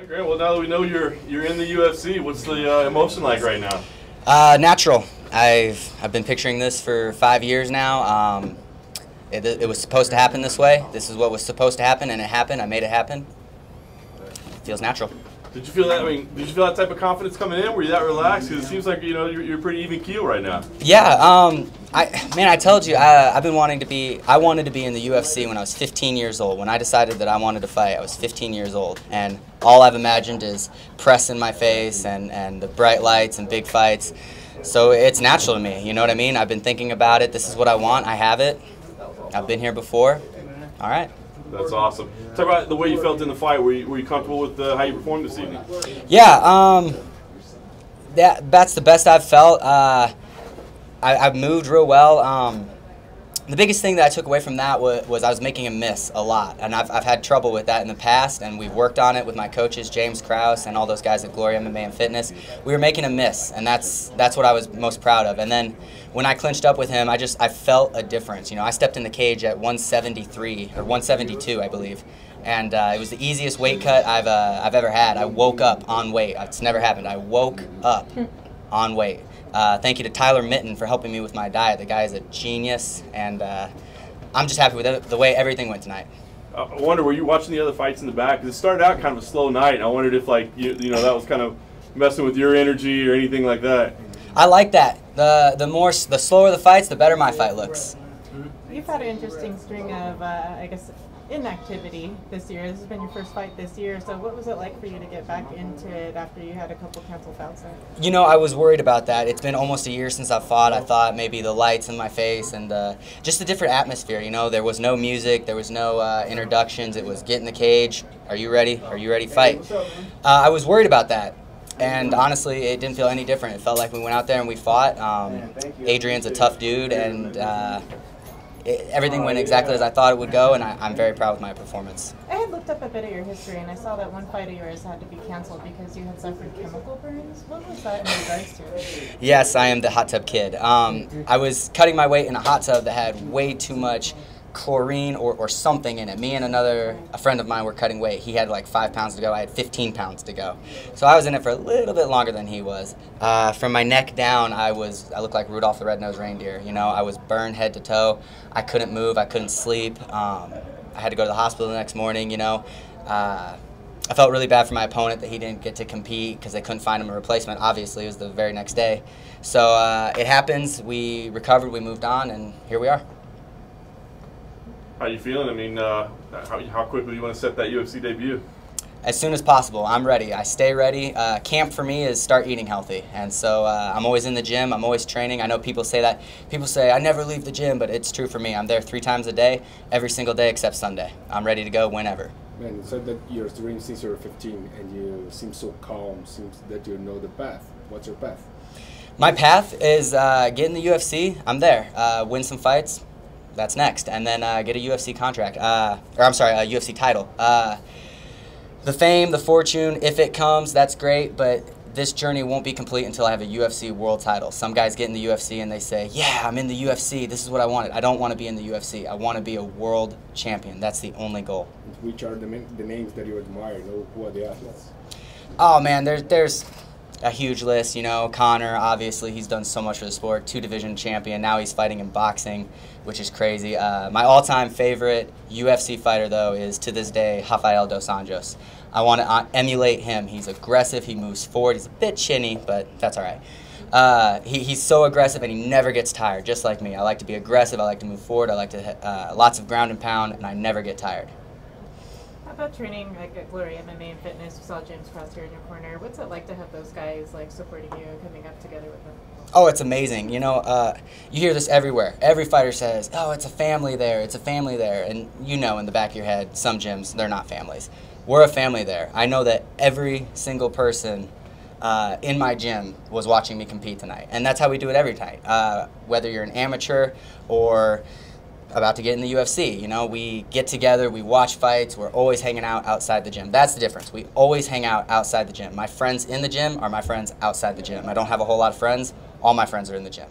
right, great. Well, now that we know you're in the UFC, what's the emotion like right now? Natural. I've been picturing this for 5 years now. It was supposed to happen this way. This is what was supposed to happen, and it happened. I made it happen. It feels natural. Did you feel that? I mean, did you feel that type of confidence coming in? Were you that relaxed? Because it seems like you're pretty even keel right now. Yeah. I told you I've been wanting to be. I wanted to be in the UFC when I was 15 years old. When I decided that I wanted to fight, I was 15 years old, and all I've imagined is press in my face and the bright lights and big fights. So it's natural to me. You know what I mean? I've been thinking about it. This is what I want. I have it. I've been here before. All right. That's awesome. Talk about the way you felt in the fight. Were you comfortable with how you performed this evening? Yeah, that's the best I've felt. I've moved real well. The biggest thing that I took away from that was I was making a miss a lot, and I've had trouble with that in the past, and we've worked on it with my coaches, James Krause, and all those guys at Glory MMA and Fitness. We were making a miss, and that's what I was most proud of. And then when I clinched up with him, I felt a difference. You know, I stepped in the cage at 173 or 172, I believe, and it was the easiest weight cut I've ever had. I woke up on weight. It's never happened. I woke up on weight. Thank you to Tyler Mitten for helping me with my diet. The guy is a genius, and I'm just happy with the way everything went tonight. I wonder, were you watching the other fights in the back? Because it started out kind of a slow night, and I wondered if, like, you know, that was kind of messing with your energy or anything like that. I like that. The slower the fights, the better my fight looks. You've had an interesting string of, I guess, inactivity this year. This has been your first fight this year, so what was it like for you to get back into it after you had a couple canceled bouts there? You know, I was worried about that. It's been almost a year since I fought. I thought maybe the lights in my face and just a different atmosphere. You know, there was no music, there was no introductions. It was get in the cage. Are you ready? Are you ready? Fight. I was worried about that. And honestly, it didn't feel any different. It felt like we went out there and we fought. Adrian's a tough dude, and everything went exactly as I thought it would go, and I'm very proud with my performance. I had looked up a bit of your history, and I saw that one fight of yours had to be canceled because you had suffered chemical burns. What was that in regards to it? Yes, I am the hot tub kid. I was cutting my weight in a hot tub that had way too much chlorine or something in it. Me and a friend of mine were cutting weight. He had like 5 pounds to go. I had 15 pounds to go. So I was in it for a little bit longer than he was. From my neck down, I looked like Rudolph the Red-Nosed Reindeer. You know, I was burned head to toe. I couldn't move. I couldn't sleep. I had to go to the hospital the next morning. You know, I felt really bad for my opponent that he didn't get to compete because they couldn't find him a replacement. Obviously, it was the very next day. So it happens. We recovered. We moved on, and here we are. How you feeling? I mean, how quickly you want to set that UFC debut? As soon as possible. I'm ready. I stay ready. Camp for me is start eating healthy, and so I'm always in the gym. I'm always training. I know people say that. People say I never leave the gym, but it's true for me. I'm there 3 times a day, every single day except Sunday. I'm ready to go whenever. Man, you said that you're training since you were 15, and you seem so calm. Seems that you know the path. What's your path? My path is get in the UFC. I'm there. Win some fights. That's next, and then get a UFC contract, a UFC title. The fame, the fortune, if it comes, that's great, but this journey won't be complete until I have a UFC world title. Some guys get in the UFC and they say, yeah, I'm in the UFC, this is what I wanted. I don't want to be in the UFC. I want to be a world champion. That's the only goal. Which are the names that you admire? Who are the athletes? Oh, man, there's a huge list, you know. Connor, obviously, he's done so much for the sport. 2-division champion. Now he's fighting in boxing, which is crazy. My all-time favorite UFC fighter, though, is to this day Rafael Dos Anjos. I want to emulate him. He's aggressive. He moves forward. He's a bit chinny, but that's all right. He's so aggressive, and he never gets tired, just like me. I like to be aggressive. I like to move forward. I like to hit lots of ground and pound, and I never get tired. How about training like at Glory MMA and Fitness? We saw James Krause here in your corner. What's it like to have those guys like supporting you and coming up together with them? Oh, it's amazing. You know, you hear this everywhere. Every fighter says, oh, it's a family there, it's a family there. And you know in the back of your head, some gyms, they're not families. We're a family there. I know that every single person in my gym was watching me compete tonight. And that's how we do it every night. Whether you're an amateur or about to get in the UFC, you know, we get together, we watch fights, we're always hanging out outside the gym. That's the difference. We always hang out outside the gym. My friends in the gym are my friends outside the gym. I don't have a whole lot of friends. All my friends are in the gym.